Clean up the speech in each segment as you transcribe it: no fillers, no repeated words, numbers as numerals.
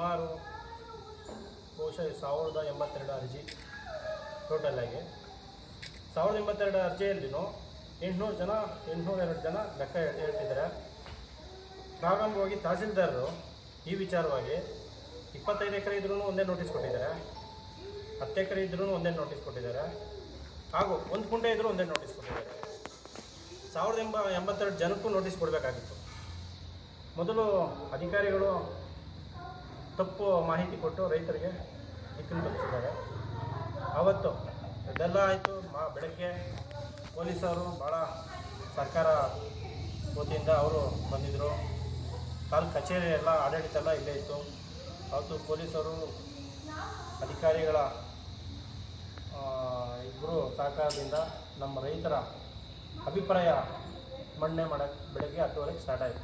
ಸುಮಾರು ಬಹುಶಃ 1082 ಅರ್ಜಿ ಟೋಟಲಾಗಿ. 1082 ಅರ್ಜಿಯಲ್ಲಿನೂ 802 ಜನ ಲೆಕ್ಕ ಹೇಳ್ತಿದ್ದಾರೆ. ಪ್ರಾರಂಭವಾಗಿ ತಹಸೀಲ್ದಾರರು ಈ ವಿಚಾರವಾಗಿ 25 ಎಕರೆ ಇದ್ರೂ ಒಂದೇ ನೋಟಿಸ್ ಕೊಟ್ಟಿದ್ದಾರೆ, 10 ಎಕರೆ ಇದ್ರೂ ಒಂದೇ ನೋಟಿಸ್ ಕೊಟ್ಟಿದ್ದಾರೆ, ಹಾಗೂ 1 ಕುಂಟೆ ಇದ್ರೂ ಒಂದೇ ನೋಟಿಸ್ ಕೊಟ್ಟಿದ್ದಾರೆ. 1082 ಜನಕ್ಕೂ ನೋಟಿಸ್ ಕೊಡಬೇಕಾಗಿತ್ತು. ಮೊದಲು ಅಧಿಕಾರಿಗಳು ತಪ್ಪು ಮಾಹಿತಿ ಕೊಟ್ಟು ರೈತರಿಗೆ ದಿಕ್ಕನ್ನು ತಪ್ಪಿಸಿದ್ದಾರೆ. ಆವತ್ತು ಇದೆಲ್ಲ ಆಯಿತು. ಬೆಳಗ್ಗೆ ಪೊಲೀಸರು ಭಾಳ ಸರ್ಕಾರ ವತಿಯಿಂದ ಅವರು ಬಂದಿದ್ದರು. ತಾಲೂಕು ಕಚೇರಿ ಎಲ್ಲ ಆಡಳಿತ ಎಲ್ಲ ಇಲ್ಲೇ ಇತ್ತು. ಅವತ್ತು ಪೊಲೀಸರು ಅಧಿಕಾರಿಗಳ ಇಬ್ಬರು ಸಹಕಾರದಿಂದ ನಮ್ಮ ರೈತರ ಅಭಿಪ್ರಾಯ ಮಂಡನೆ ಮಾಡೋಕ್ಕೆ ಬೆಳಗ್ಗೆ 10:00 ಸ್ಟಾರ್ಟ್ ಆಯಿತು.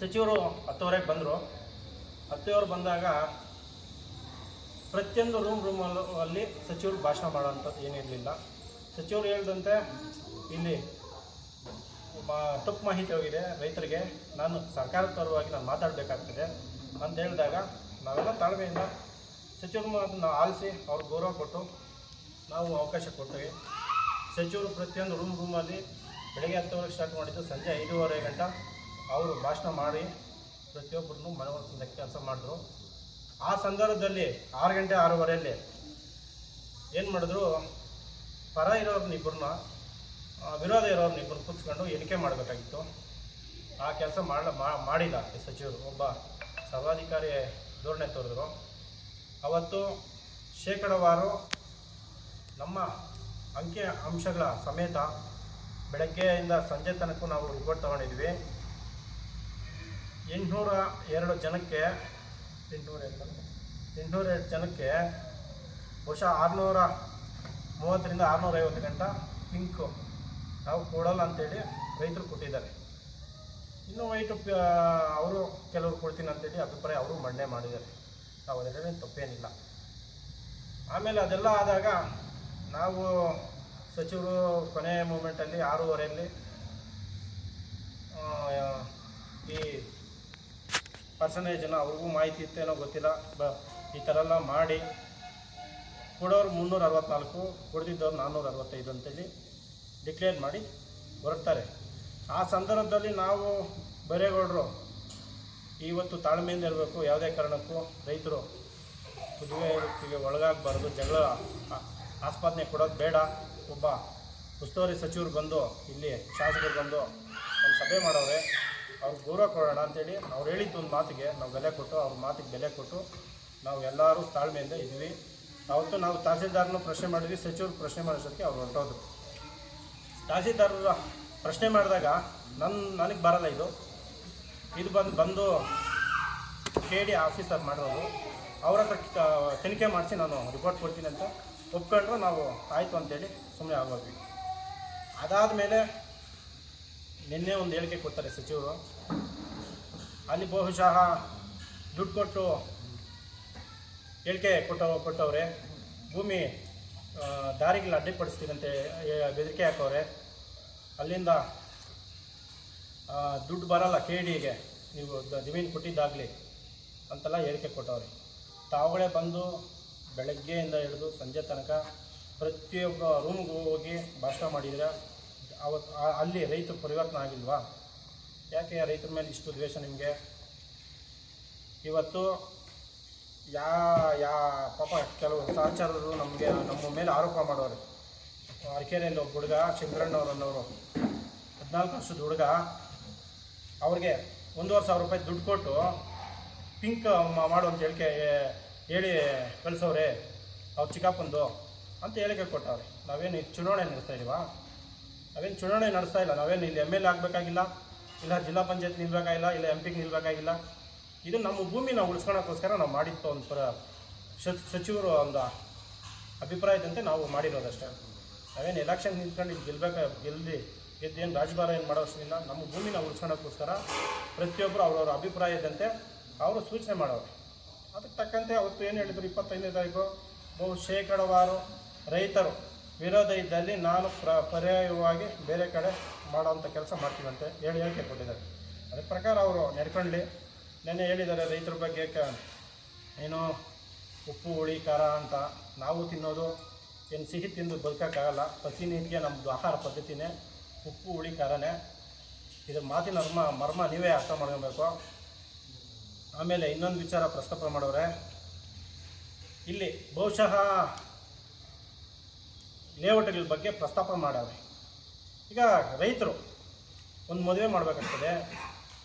ಸಚಿವರು 10:00 ಬಂದರು. 10:00 ಬಂದಾಗ ಪ್ರತಿಯೊಂದು ರೂಮಲ್ಲಿ ಸಚಿವರು ಭಾಷಣ ಮಾಡೋವಂಥದ್ದು ಏನಿರಲಿಲ್ಲ. ಸಚಿವರು ಹೇಳಿದಂತೆ ಇಲ್ಲಿ ತಪ್ಪು ಮಾಹಿತಿ ಹೋಗಿದೆ ರೈತರಿಗೆ, ನಾನು ಸರ್ಕಾರದ ಪರವಾಗಿ ನಾನು ಮಾತಾಡಬೇಕಾಗ್ತದೆ ಅಂತ ಹೇಳಿದಾಗ ನಾವೆಲ್ಲ ತಾಳ್ಮೆಯಿಂದ ಸಚಿವರು ಮಾತನ್ನು ಆಲಿಸಿ ಅವ್ರಿಗೆ ಗೌರವ ಕೊಟ್ಟು ನಾವು ಅವಕಾಶ ಕೊಡ್ತೀವಿ. ಸಚಿವರು ಪ್ರತಿಯೊಂದು ರೂಮಲ್ಲಿ ಬೆಳಗ್ಗೆ 10:00 ಸ್ಟಾರ್ಟ್ ಮಾಡಿದ್ದು ಸಂಜೆ 5:30 ಗಂಟೆ ಅವರು ಭಾಷಣ ಮಾಡಿ ಪ್ರತಿಯೊಬ್ಬರನ್ನು ಮನವೊಲಿಸೋದಕ್ಕೆ ಕೆಲಸ ಮಾಡಿದ್ರು. ಆ ಸಂದರ್ಭದಲ್ಲಿ 6 ಗಂಟೆ 6:30 ಏನು ಮಾಡಿದ್ರು, ಪರ ಇರೋರ್ನಿಬ್ಬರನ್ನ ವಿರೋಧ ಇರೋರ್ನಿಬ್ಬರನ್ನ ಕೂತ್ಕೊಂಡು ಎಣಿಕೆ ಮಾಡಬೇಕಾಗಿತ್ತು. ಆ ಕೆಲಸ ಮಾಡಿಲ್ಲ ಸಚಿವರು. ಒಬ್ಬ ಸರ್ವಾಧಿಕಾರಿ ಧೋರಣೆ ತೋರಿದ್ರು. ಅವತ್ತು ಶೇಕಡವಾರು ನಮ್ಮ ಅಂಕಿ ಅಂಶಗಳ ಸಮೇತ ಬೆಳಗ್ಗೆಯಿಂದ ಸಂಜೆ ತನಕ ನಾವು ರಿಪೋರ್ಟ್ ತೊಗೊಂಡಿದ್ವಿ. 802 ಜನಕ್ಕೆ 802 ಜನಕ್ಕೆ ಬಹುಶಃ 630ರಿಂದ 650 ಗಂಟೆ ಪಿಂಕು ನಾವು ಕೊಡಲ್ಲ ಅಂತೇಳಿ ರೈತರು ಕೊಟ್ಟಿದ್ದಾರೆ. ಇನ್ನೂ ವೈಟು ಅವರು ಕೆಲವರು ಕೊಡ್ತೀನಿ ಅಂತೇಳಿ ಅಭಿಪ್ರಾಯ ಅವರು ಮಂಡನೆ ಮಾಡಿದ್ದಾರೆ. ನಾವು ಅದರಲ್ಲಿ ತಪ್ಪೇನಿಲ್ಲ. ಆಮೇಲೆ ಅದೆಲ್ಲ ಆದಾಗ ನಾವು ಸಚಿವರು ಕೊನೆಯ ಮೂಮೆಂಟಲ್ಲಿ 6:30 ಈ ಪರ್ಸನೇಜನ್ನು ಅವ್ರಿಗೂ ಮಾಹಿತಿ ಇತ್ತೇನೋ ಗೊತ್ತಿಲ್ಲ, ಈ ಥರ ಎಲ್ಲ ಮಾಡಿ ಕೊಡೋರು 364, ಕೊಡ್ದಿದ್ದವ್ರು 465 ಅಂತೇಳಿ ಡಿಕ್ಲೇರ್ ಮಾಡಿ ಹೊರಡ್ತಾರೆ. ಆ ಸಂದರ್ಭದಲ್ಲಿ ನಾವು ಬರೇಗೌಡರು ಇವತ್ತು ತಾಳ್ಮೆಯಿಂದ ಇರಬೇಕು. ಯಾವುದೇ ಕಾರಣಕ್ಕೂ ರೈತರು ಕುದುವೆಗೆ ಒಳಗಾಗಬಾರ್ದು, ಜಗಳ ಆಸ್ಪಾದನೆ ಕೊಡೋದು ಬೇಡ. ಒಬ್ಬ ಉಸ್ತುವಾರಿ ಸಚಿವರು ಬಂದು ಇಲ್ಲಿ ಶಾಸಕರು ಬಂದು ಒಂದು ಸಭೆ ಮಾಡವ್ರೆ, ಅವ್ರಿಗೆ ಗೌರವ ಕೊಡೋಣ ಅಂತೇಳಿ ಅವ್ರು ಹೇಳಿದ್ದು ಒಂದು ಮಾತಿಗೆ ನಾವು ಬೆಲೆ ಕೊಟ್ಟು, ಅವ್ರ ಮಾತಿಗೆ ಬೆಲೆ ಕೊಟ್ಟು ನಾವು ಎಲ್ಲರೂ ತಾಳ್ಮೆಯಿಂದ ಇದ್ವಿ. ಅವತ್ತು ನಾವು ತಹಸೀಲ್ದಾರನ್ನು ಪ್ರಶ್ನೆ ಮಾಡಿದ್ವಿ. ಸಚಿವರು ಪ್ರಶ್ನೆ ಮಾಡೋದಕ್ಕೆ ಅವ್ರು ಹೊರಟೋದ್ರು. ತಹಸೀಲ್ದಾರರ ಪ್ರಶ್ನೆ ಮಾಡಿದಾಗ ನನಗೆ ಬರಲ್ಲ ಇದು ಬಂದು KD ಆಫೀಸರ್ ಮಾಡಿರೋದು, ಅವ್ರ ಹತ್ರ ತನಿಖೆ ಮಾಡಿಸಿ ನಾನು ರಿಪೋರ್ಟ್ ಕೊಡ್ತೀನಿ ಅಂತ ಒಪ್ಕೊಂಡ್ರು. ನಾವು ಆಯಿತು ಅಂತೇಳಿ ಸುಮ್ಮನೆ ಆಗೋದ್ವಿ. ಅದಾದ ಮೇಲೆ ನಿನ್ನೆ ಒಂದು ಹೇಳಿಕೆ ಕೊಡ್ತಾರೆ ಸಚಿವರು. ಅಲ್ಲಿ ಬಹುಶಃ ದುಡ್ಡು ಕೊಟ್ಟು ಹೇಳಿಕೆ ಕೊಟ್ಟವ್ರೆ, ಭೂಮಿ ದಾರಿಗಳು ಅಡ್ಡಿಪಡಿಸ್ತೀರಂತೆ ಬೆದರಿಕೆ ಹಾಕವ್ರೆ, ಅಲ್ಲಿಂದ ದುಡ್ಡು ಬರಲ್ಲ KDಗೆ, ನೀವು ಜಮೀನು ಕೊಟ್ಟಿದ್ದಾಗಲಿ ಅಂತೆಲ್ಲ ಹೇಳಿಕೆ ಕೊಟ್ಟವ್ರೆ. ತಾವುಗಳೇ ಬಂದು ಬೆಳಗ್ಗೆಯಿಂದ ಹಿಡಿದು ಸಂಜೆ ತನಕ ಪ್ರತಿಯೊಬ್ಬ ರೂಮ್ಗೆ ಹೋಗಿ ಭಾಷಣ ಮಾಡಿದರೆ ಅವತ್ತು ಅಲ್ಲಿ ರೈತರು ಪರಿವರ್ತನೆ ಆಗಿಲ್ವಾ? ಯಾಕೆ ರೈತರ ಮೇಲೆ ಇಷ್ಟು ದ್ವೇಷ ನಿಮಗೆ? ಇವತ್ತು ಪಾಪ ಕೆಲವು ಸಹಚರರು ನಮ್ಮ ಮೇಲೆ ಆರೋಪ ಮಾಡೋರು. ಅರಕೆರೆಯಲ್ಲಿ ಒಬ್ಬ ಹುಡುಗ ಚಂದ್ರಣ್ಣವ್ರನ್ನವರು 14 ವರ್ಷದ ಹುಡುಗ, ಅವ್ರಿಗೆ 1,500 ರೂಪಾಯಿ ದುಡ್ಡು ಕೊಟ್ಟು ಪಿಂಕ್ ಮಾಡುವಂತ ಹೇಳಿ ಕಳಿಸೋರೆ ಅವ್ರು ಚಿಕ್ಕಪ್ಪಂದು ಅಂತ ಹೇಳಿಕೆ ಕೊಟ್ಟವ್ರೆ. ನಾವೇನು ಚುನಾವಣೆ ನಡೆಸ್ತಾ ಇದ್ದೀವಾ? ನಾವೇನು ಚುನಾವಣೆ ನಡೆಸ್ತಾ ಇಲ್ಲ. ನಾವೇನು ಇಲ್ಲಿ MLA ಆಗಬೇಕಾಗಿಲ್ಲ, ಇಲ್ಲ ಜಿಲ್ಲಾ ಪಂಚಾಯತ್ ನಿಲ್ಬೇಕಾಗಿಲ್ಲ, ಇಲ್ಲ MP ನಿಲ್ಬೇಕಾಗಿಲ್ಲ. ಇದು ನಮ್ಮ ಭೂಮಿ ನಾವು ಉಳಿಸ್ಕೊಳಕ್ಕೋಸ್ಕರ ನಾವು ಮಾಡಿತ್ತು ಒಂದು ಸಚಿವರು ಒಂದು ಅಭಿಪ್ರಾಯದಂತೆ ನಾವು ಮಾಡಿರೋದಷ್ಟೇ. ನಾವೇನು ಎಲೆಕ್ಷನ್ ನಿಂತ್ಕೊಂಡು ಗೆದ್ದೇನು ರಾಜಭಾರ ಏನು ಮಾಡೋಷ್ಟಿಲ್ಲ. ನಮ್ಮ ಭೂಮಿನ ಉಳಿಸ್ಕೊಳಕ್ಕೋಸ್ಕರ ಪ್ರತಿಯೊಬ್ಬರು ಅವ್ರವ್ರ ಅಭಿಪ್ರಾಯದಂತೆ ಅವರು ಸೂಚನೆ ಮಾಡೋರು. ಅದಕ್ಕೆ ತಕ್ಕಂತೆ ಅವತ್ತು ಏನು ಹೇಳಿದರು, 25ನೇ ತಾರೀಕು ಶೇಕಡವಾರು ರೈತರು ವಿರೋಧ ಇದ್ದಲ್ಲಿ ನಾನು ಪರ್ಯಾಯವಾಗಿ ಬೇರೆ ಕಡೆ ಮಾಡೋವಂಥ ಕೆಲಸ ಮಾಡ್ತೀವಂತೆ ಹೇಳಿಕೆ ಕೊಟ್ಟಿದ್ದಾರೆ. ಅದ್ರ ಪ್ರಕಾರ ಅವರು ನಡ್ಕೊಳ್ಳಿ. ನೆನ್ನೆ ಹೇಳಿದ್ದಾರೆ ರೈತರ ಬಗ್ಗೆ ಏನು ಉಪ್ಪು ಹುಳಿ ಖಾರ ಅಂತ. ನಾವು ತಿನ್ನೋದು ಏನು ಸಿಹಿ ತಿಂದು ಬದುಕೋಕ್ಕಾಗಲ್ಲ. ಪ್ರತಿನಿತ್ಯ ನಮ್ಮದು ಆಹಾರ ಪದ್ಧತಿನೇ ಉಪ್ಪು ಹುಳಿ ಖಾರನೇ. ಇದ್ರ ಮಾತಿನ ಮರ್ಮ ನೀವೇ ಅರ್ಥ ಮಾಡ್ಕೊಬೇಕು. ಆಮೇಲೆ ಇನ್ನೊಂದು ವಿಚಾರ ಪ್ರಸ್ತಾಪ ಮಾಡೋರೆ, ಇಲ್ಲಿ ಬಹುಶಃ ಲೇಔಟ್ಗಳ ಬಗ್ಗೆ ಪ್ರಸ್ತಾಪ ಮಾಡವ್ರೆ. ಈಗ ರೈತರು ಒಂದು ಮದುವೆ ಮಾಡಬೇಕಾಗ್ತದೆ,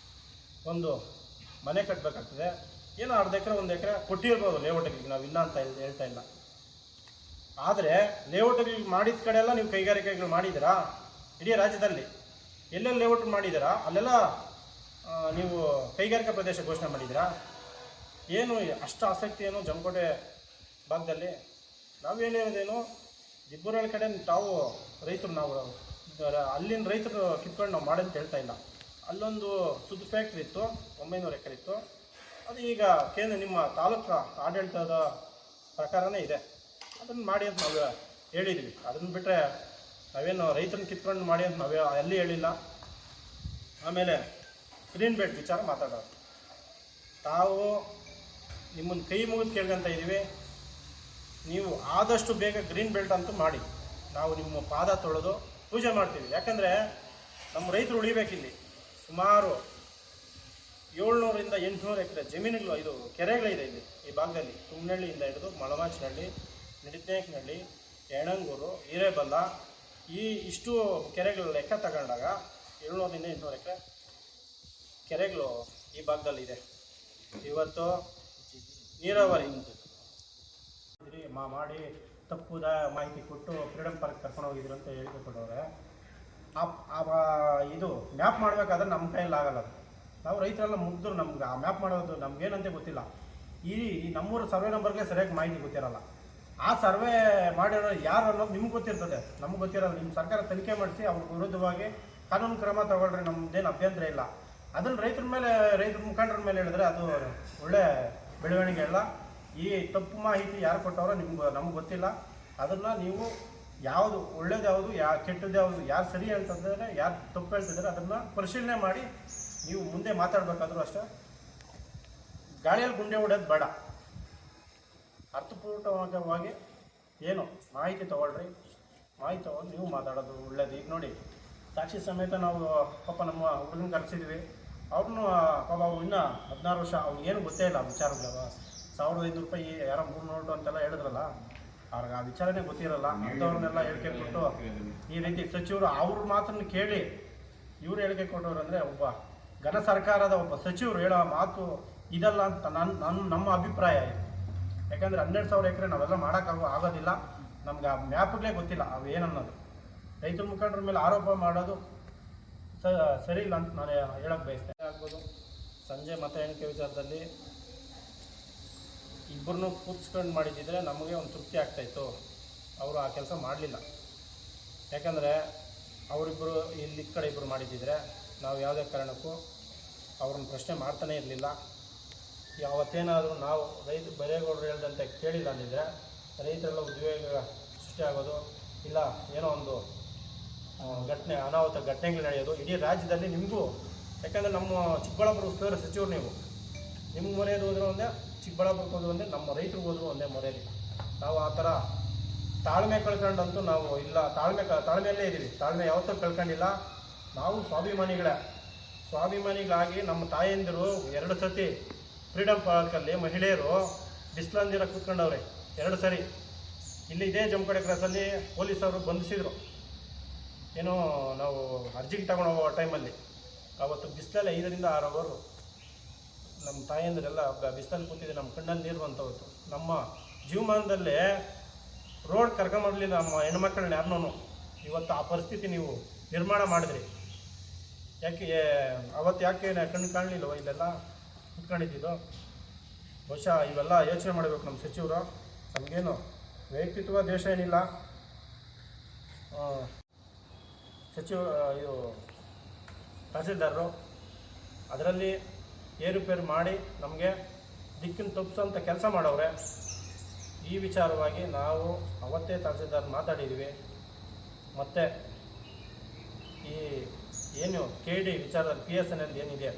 ಒಂದು ಮನೆ ಕಟ್ಟಬೇಕಾಗ್ತದೆ, ಏನೋ ಅರ್ಧ ಎಕರೆ 1 ಎಕರೆ ಕೊಟ್ಟಿರ್ಬೋದು ಲೇಔಟ್ಗಳಿಗೆ, ನಾವು ಇಲ್ಲ ಅಂತ ಹೇಳ್ತಾ ಇಲ್ಲ. ಆದರೆ ಲೇಔಟ್ಗಳಿಗೆ ಮಾಡಿದ ಕಡೆ ಎಲ್ಲ ನೀವು ಕೈಗಾರಿಕೆಗಳು ಮಾಡಿದ್ದೀರಾ? ಇಡೀ ರಾಜ್ಯದಲ್ಲಿ ಎಲ್ಲೆಲ್ಲಿ ಲೇಔಟ್ ಮಾಡಿದ್ದೀರಾ ಅಲ್ಲೆಲ್ಲ ನೀವು ಕೈಗಾರಿಕಾ ಪ್ರದೇಶ ಘೋಷಣೆ ಮಾಡಿದ್ದೀರಾ? ಏನು ಅಷ್ಟು ಆಸಕ್ತಿ ಏನು ಜಮಕೋಟೆ ಭಾಗದಲ್ಲಿ? ನಾವೇನೇನು ದಿಬ್ಬೂರಳ್ಳಿ ಕಡೆ ತಾವು ರೈತರು, ನಾವು ಅಲ್ಲಿನ ರೈತರು ಕಿತ್ಕೊಂಡು ನಾವು ಮಾಡಂತ ಹೇಳ್ತಾ ಇಲ್ಲ. ಅಲ್ಲೊಂದು ಸುದ್ದು ಫ್ಯಾಕ್ಟ್ರಿ ಇತ್ತು, 900 ಎಕರೆ ಇತ್ತು. ಅದು ಈಗ ನಿಮ್ಮ ತಾಲೂಕು ಆಡಳಿತದ ಪ್ರಕಾರನೇ ಇದೆ. ಅದನ್ನು ಮಾಡಿ ಅಂತ ನಾವು ಹೇಳಿದ್ವಿ. ಅದನ್ನು ಬಿಟ್ಟರೆ ನಾವೇನು ರೈತರನ್ನ ಕಿತ್ಕೊಂಡು ಮಾಡಿ ಅಂತ ನಾವೇ ಅಲ್ಲಿ ಹೇಳಿಲ್ಲ. ಆಮೇಲೆ ಗ್ರೀನ್ ಬೆಲ್ಟ್ ವಿಚಾರ ಮಾತಾಡೋದು, ತಾವು ನಿಮ್ಮನ್ನು ಕೈ ಮುಗಿದು ಕೇಳ್ಕೊಂತ ಇದ್ದೀವಿ, ನೀವು ಆದಷ್ಟು ಬೇಗ ಗ್ರೀನ್ ಬೆಲ್ಟ್ ಅಂತೂ ಮಾಡಿ. ನಾವು ನಿಮ್ಮ ಪಾದ ತೊಳೆದು ಪೂಜೆ ಮಾಡ್ತೀವಿ. ಯಾಕಂದರೆ ನಮ್ಮ ರೈತರು ಉಳಿಬೇಕಿಲ್ಲಿ. ಸುಮಾರು 700ರಿಂದ 800 ಎಕರೆ ಜಮೀನುಗಳು, ಇದು ಕೆರೆಗಳಿದೆ ಇಲ್ಲಿ ಈ ಭಾಗದಲ್ಲಿ. ತುಮ್ನಹಳ್ಳಿಯಿಂದ ಹಿಡಿದು ಮಳಮಾಚಿನಹಳ್ಳಿ, ನಿಡಿತೇಕನಹಳ್ಳಿ, ಯಣಂಗೂರು, ಹಿರೇಬಲ್ಲ, ಇಷ್ಟು ಕೆರೆಗಳು ಲೆಕ್ಕ ತಗೊಂಡಾಗ 700ರಿಂದ 800 ಎಕರೆ ಕೆರೆಗಳು ಈ ಭಾಗದಲ್ಲಿದೆ. ಇವತ್ತು ನೀರಾವರಿ ಮಾಡಿ ತಪ್ಪುದ ಮಾಹಿತಿ ಕೊಟ್ಟು ಫ್ರೀಡಮ್ ಪಾರ್ಕ್ ಕರ್ಕೊಂಡು ಹೋಗಿದ್ರು ಅಂತ ಹೇಳ್ಕೊಟ್ಟವ್ರೆ. ಇದು ಮ್ಯಾಪ್ ಮಾಡಬೇಕಾದ್ರೆ ನಮ್ಮ ಕೈಯಲ್ಲಿ ಆಗಲ್ಲ. ನಾವು ರೈತರೆಲ್ಲ ಮುಗ್ದ್ರು, ನಮ್ಗೆ ಆ ಮ್ಯಾಪ್ ಮಾಡೋದು ನಮ್ಗೇನಂತೆ ಗೊತ್ತಿಲ್ಲ. ಈ ನಮ್ಮೂರು ಸರ್ವೆ ನಂಬರ್ಗೆ ಸರಿಯಾಗಿ ಮಾಹಿತಿ ಗೊತ್ತಿರಲ್ಲ. ಆ ಸರ್ವೆ ಮಾಡಿರೋ ಯಾರು ಅನ್ನೋದು ನಿಮ್ಗೆ ಗೊತ್ತಿರ್ತದೆ, ನಮ್ಗೆ ಗೊತ್ತಿರಲ್ಲ. ನಿಮ್ಮ ಸರ್ಕಾರ ತನಿಖೆ ಮಾಡಿಸಿ ಅವ್ರ ವಿರುದ್ಧವಾಗಿ ಕಾನೂನು ಕ್ರಮ ತಗೊಳ್ರಿ, ನಮ್ಮದೇನು ಅಭ್ಯಂತರ ಇಲ್ಲ. ಅದನ್ನು ರೈತರ ಮುಖಂಡರ ಮೇಲೆ ಹೇಳಿದ್ರೆ ಅದು ಒಳ್ಳೆ ಬೆಳವಣಿಗೆ ಅಲ್ಲ. ಈ ತಪ್ಪು ಮಾಹಿತಿ ಯಾರು ಕೊಟ್ಟವರೋ ನಮ್ಗೆ ಗೊತ್ತಿಲ್ಲ. ಅದನ್ನು ನೀವು ಯಾವುದು ಒಳ್ಳೇದು ಯಾವುದು, ಕೆಟ್ಟದ್ದು ಯಾವುದು, ಯಾರು ಸರಿ ಹೇಳ್ತಿದ್ದಾರೆ, ಯಾರು ತಪ್ಪು ಹೇಳ್ತಿದ್ದಾರೆ ಅದನ್ನು ಪರಿಶೀಲನೆ ಮಾಡಿ ನೀವು ಮುಂದೆ ಮಾತಾಡಬೇಕಾದ್ರೂ ಅಷ್ಟೇ ಗಾಳಿಯಲ್ಲಿ ಗುಂಡೆ ಹೊಡೆಯೋದು ಬೇಡ. ಅರ್ಥಪೂರ್ಣವಾಗಿ ಏನು ಮಾಹಿತಿ ತೊಗೊಳ್ರಿ. ಮಾಹಿತಿ ತೊಗೊಂಡು ನೀವು ಮಾತಾಡೋದು ಒಳ್ಳೇದು. ಈಗ ನೋಡಿ, ಸಾಕ್ಷಿ ಸಮೇತ ನಾವು ಪಾಪ ನಮ್ಮ ಹುಡುಗನ ಕರೆಸಿದ್ವಿ. ಅವ್ರನ್ನೂ ಪಾಪ ಅವ್ರು ಇನ್ನೂ 16 ವರ್ಷ, ಅವ್ರಿಗೇನು ಗೊತ್ತೇ ಇಲ್ಲ ವಿಚಾರಗಳು. 1500 ರೂಪಾಯಿ ಯಾರೋ 3 ನೋಟು ಅಂತೆಲ್ಲ ಹೇಳಿದ್ರಲ್ಲ, ಅವ್ರಿಗೆ ಆ ವಿಚಾರನೇ ಗೊತ್ತಿರಲ್ಲ. ಅಂಥವ್ರನ್ನೆಲ್ಲ ಹೇಳಿಕೆ ಕೊಟ್ಟು ಈ ರೀತಿ ಸಚಿವರು ಅವ್ರ ಮಾತನ್ನು ಕೇಳಿ ಇವರು ಹೇಳಿಕೆ ಕೊಟ್ಟವ್ರು ಅಂದರೆ ಒಬ್ಬ ಘನ ಸರ್ಕಾರದ ಒಬ್ಬ ಸಚಿವರು ಹೇಳೋ ಮಾತು ಇದಲ್ಲ ಅಂತ ನಮ್ಮ ಅಭಿಪ್ರಾಯ ಇದೆ. ಯಾಕಂದರೆ 12,000 ಎಕರೆ ನಾವೆಲ್ಲ ಆಗೋದಿಲ್ಲ. ನಮ್ಗೆ ಆ ಮ್ಯಾಪ್ಗಳೇ ಗೊತ್ತಿಲ್ಲ ಅವು ಏನನ್ನೋದು. ರೈತರ ಮುಖಂಡರ ಮೇಲೆ ಆರೋಪ ಮಾಡೋದು ಸರಿ ಇಲ್ಲ ಅಂತ ನಾನು ಹೇಳೋಕ್ಕೆ ಬಯಸ್ತೇನೆ. ಆಗ್ಬೋದು ಸಂಜೆ ಮತ ಎಣಿಕೆ ವಿಚಾರದಲ್ಲಿ ಇಬ್ಬರನ್ನೂ ಕೂತ್ಸ್ಕೊಂಡು ಮಾಡಿದ್ದಿದ್ರೆ ನಮಗೆ ಒಂದು ತೃಪ್ತಿ ಆಗ್ತಾಯಿತ್ತು. ಅವರು ಆ ಕೆಲಸ ಮಾಡಲಿಲ್ಲ. ಯಾಕಂದರೆ ಅವರಿಬ್ಬರು ಇಲ್ಲಿ ಕಡೆ ಇಬ್ಬರು ಮಾಡಿದ್ದಿದ್ರೆ ನಾವು ಯಾವುದೇ ಕಾರಣಕ್ಕೂ ಅವ್ರನ್ನ ಪ್ರಶ್ನೆ ಮಾಡ್ತಾನೇ ಇರಲಿಲ್ಲ. ಯಾವತ್ತೇನಾದರೂ ನಾವು ಬರೇಗೌಡರು ಹೇಳ್ದಂತೆ ಕೇಳಿಲ್ಲ ಅಂದಿದ್ರೆ ರೈತರೆಲ್ಲ ಉದ್ವೇಗ ಸೃಷ್ಟಿಯಾಗೋದು, ಇಲ್ಲ ಏನೋ ಒಂದು ಅನಾಹುತ ಘಟನೆಗಳು ನಡೆಯೋದು ಇಡೀ ರಾಜ್ಯದಲ್ಲಿ. ನಿಮಗೂ ಯಾಕಂದರೆ ನಮ್ಮ ಚಿಕ್ಕಬಳ್ಳಾಪುರ ಉಸ್ತುವಾರಿ ಸಚಿವರು ನೀವು, ನಿಮ್ಗೆ ಮೊರೆಯೋದು ಹೋದರೂ ಒಂದೇ, ಚಿಕ್ಕಬಳ್ಳಾಪುರಕ್ಕೆ ಹೋದ್ರು ಒಂದೇ, ನಮ್ಮ ರೈತರಿಗೆ ಹೋದರೂ ಒಂದೇ ಮೊರೆಯಲ್ಲಿ. ನಾವು ಆ ಥರ ತಾಳ್ಮೆ ಕಳ್ಕೊಂಡಂತೂ ನಾವು ಇಲ್ಲ. ತಾಳ್ಮೆಯಲ್ಲೇ ಇದ್ದೀವಿ. ತಾಳ್ಮೆ ಯಾವತ್ತೂ ಕಳ್ಕೊಂಡಿಲ್ಲ. ನಾವು ಸ್ವಾಭಿಮಾನಿಗಳಾಗಿ ನಮ್ಮ ತಾಯಂದಿರು 2 ಸತಿ ಫ್ರೀಡಮ್ ಪಾರ್ಕಲ್ಲಿ ಮಹಿಳೆಯರು ಬಿಸಿಲಂದಿರ ಕೂತ್ಕೊಂಡವ್ರೆ 2 ಸರಿ. ಇಲ್ಲಿ ಇದೇ ಜಮಕೋಟೆ ಕ್ರಾಸಲ್ಲಿ ಪೊಲೀಸವರು ಬಂಧಿಸಿದರು. ಏನೋ ನಾವು ಅರ್ಜಿಗೆ ತಗೊಂಡು ಹೋಗೋ ಟೈಮಲ್ಲಿ ಅವತ್ತು ಬಿಸಿಲಲ್ಲಿ 5ರಿಂದ 6 ಅವರು ನಮ್ಮ ತಾಯಂದಿರೆಲ್ಲ ಬಿಸಿಲಲ್ಲಿ ಕೂತಿದ್ದೆ. ನಮ್ಮ ಕಣ್ಣಲ್ಲಿ ನೀರು ಬಂತವತ್ತು. ನಮ್ಮ ಜೀವಮಾನದಲ್ಲೇ ರೋಡ್ ಕರ್ಕೊಂಬರ್ಲಿಲ್ಲ ನಮ್ಮ ಹೆಣ್ಮಕ್ಳನ್ನ ಯಾರನ್ನೂ. ಇವತ್ತು ಆ ಪರಿಸ್ಥಿತಿ ನೀವು ನಿರ್ಮಾಣ ಮಾಡಿದ್ರಿ. ಯಾಕೆ ಕಣ್ಣು ಕಾಣಲಿಲ್ಲವ ಇಲ್ಲೆಲ್ಲ ಕುತ್ಕೊಂಡಿದ್ದು? ಬಹುಶಃ ಇವೆಲ್ಲ ಯೋಚನೆ ಮಾಡಬೇಕು ನಮ್ಮ ಸಚಿವರು. ನಮಗೇನು ವೈಯಕ್ತಿಕ ದ್ವೇಷ ಏನಿಲ್ಲ. ಇದು ತಹಸೀಲ್ದಾರರು ಅದರಲ್ಲಿ ಏರುಪೇರು ಮಾಡಿ ನಮಗೆ ದಿಕ್ಕನ್ನು ತಪ್ಪಿಸೋಂಥ ಕೆಲಸ ಮಾಡವ್ರೆ. ಈ ವಿಚಾರವಾಗಿ ನಾವು ಅವತ್ತೇ ತಹಸೀಲ್ದಾರ್ ಮಾತಾಡಿದ್ದೀವಿ. ಮತ್ತು ಈ ಏನು KD ವಿಚಾರದಲ್ಲಿ PSNL ಏನಿದೆ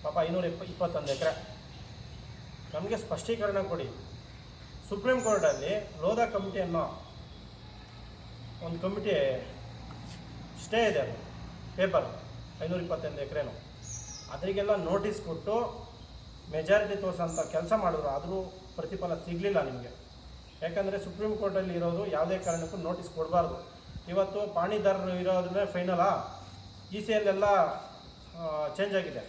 ಪಾಪ 521 ಎಕರೆ. ನಮಗೆ ಸ್ಪಷ್ಟೀಕರಣ ಕೊಡಿ. ಸುಪ್ರೀಂ ಕೋರ್ಟಲ್ಲಿ ಲೋಧಾ ಕಮಿಟಿ ಅನ್ನೋ ಒಂದು ಕಮಿಟಿ ಸ್ಟೇ ಇದೆ, ಅದು ಪೇಪರ್ 521 ಎಕರೆನೂ. ಅದರಿಗೆಲ್ಲ ನೋಟಿಸ್ ಕೊಟ್ಟು ಮೆಜಾರಿಟಿ ತೋರಿಸೋಂಥ ಕೆಲಸ ಮಾಡಿದ್ರು, ಆದರೂ ಪ್ರತಿಫಲ ಸಿಗಲಿಲ್ಲ ನಿಮಗೆ. ಯಾಕಂದರೆ ಸುಪ್ರೀಂ ಕೋರ್ಟಲ್ಲಿ ಇರೋದು ಯಾವುದೇ ಕಾರಣಕ್ಕೂ ನೋಟಿಸ್ ಕೊಡಬಾರ್ದು. ಇವತ್ತು ಪಾಣಿದಾರರು ಇರೋದನ್ನೇ ಫೈನಲಾ, ECಯಲ್ಲೆಲ್ಲ ಚೇಂಜ್ ಆಗಿದೆ.